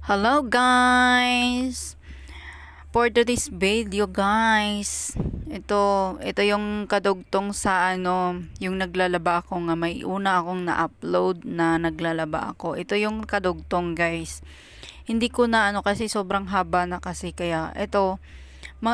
Hello guys! For today's video guys, ito yung kadugtong sa yung naglalaba ako nga may una akong na-upload na naglalaba ako. Ito yung kadugtong guys. Hindi ko na kasi sobrang haba na kasi kaya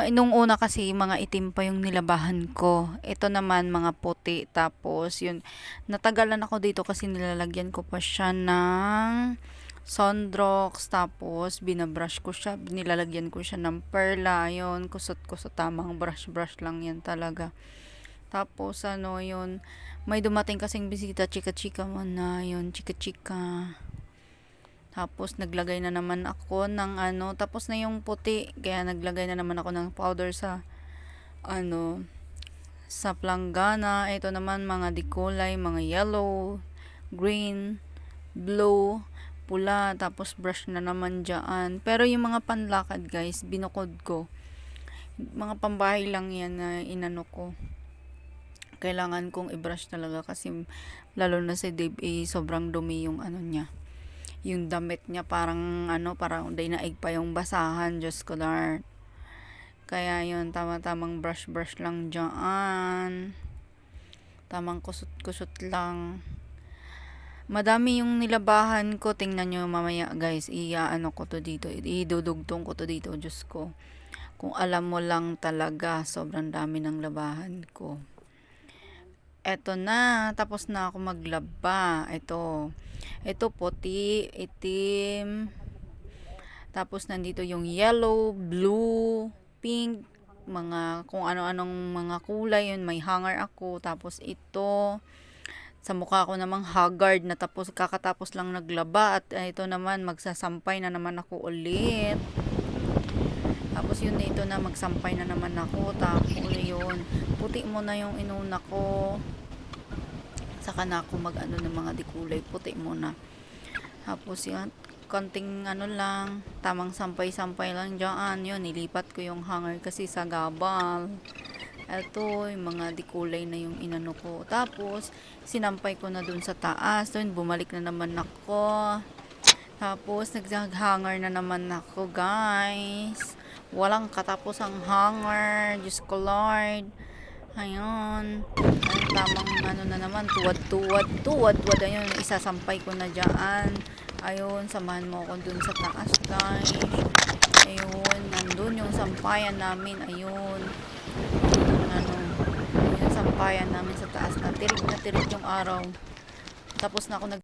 nung una kasi mga itim pa yung nilabahan ko. Ito naman mga puti tapos yun natagalan ako dito kasi nilalagyan ko pa siya ng Sondrox, tapos binabrush ko siya, nilalagyan ko siya ng perla, ayun, kusot ko sa tamang brush lang yan talaga. Tapos yun, may dumating kasing bisita, chika-chika mo na, yun, chika-chika. Tapos naglagay na naman ako ng tapos na yung puti, kaya naglagay na naman ako ng powder sa sa planggana. Ito naman mga dekulay, mga yellow, green, blue, pula, tapos brush na naman dyan. Pero yung mga panlakad guys, binukod ko. Mga pambahay lang yan na inano ko. Kailangan kong i-brush talaga kasi lalo na si Dave sobrang dumi yung niya. Yung damit niya parang parang dainaig pa yung basahan, Diyos ko darn. Kaya yun, tama-tamang brush lang dyan. Tamang kusot lang. Madami yung nilabahan ko. Tingnan nyo mamaya guys. Ko to dito. Idudugtong ko to dito. Diyos ko. Kung alam mo lang talaga. Sobrang dami ng labahan ko. Eto na. Tapos na ako maglaba. Ito puti. Itim. Tapos nandito yung yellow, blue, pink. Kung ano-anong mga kulay yun. May hanger ako. Tapos ito. Sa mukha ko namang haggard na kakatapos lang naglaba at ito naman magsasampay na naman ako ulit. Tapos yun dito na magsampay na naman ako. Tapos yun, puti mo na yung inuna ko. Saka na ako ng mga dikulay, puti muna. Tapos yun, konting lang, tamang sampay-sampay lang dyan. Yun, nilipat ko yung hanger kasi sa gabal. Ito, yung mga dikulay na yung inano ko. Tapos, sinampay ko na dun sa taas. Dun, bumalik na naman ako. Tapos, nag-hanger na naman ako, guys. Walang katapos ang hanger. Diyos ko, Lord. Ayun. Ang tamang na naman. Tuwad. Ayun, isasampay ko na dyan. Ayun, samahan mo ako dun sa taas, guys. Ayun, nandun yung sampayan namin. Ayun. Yung sampayan namin sa taas na tirik yung araw. Tapos na ako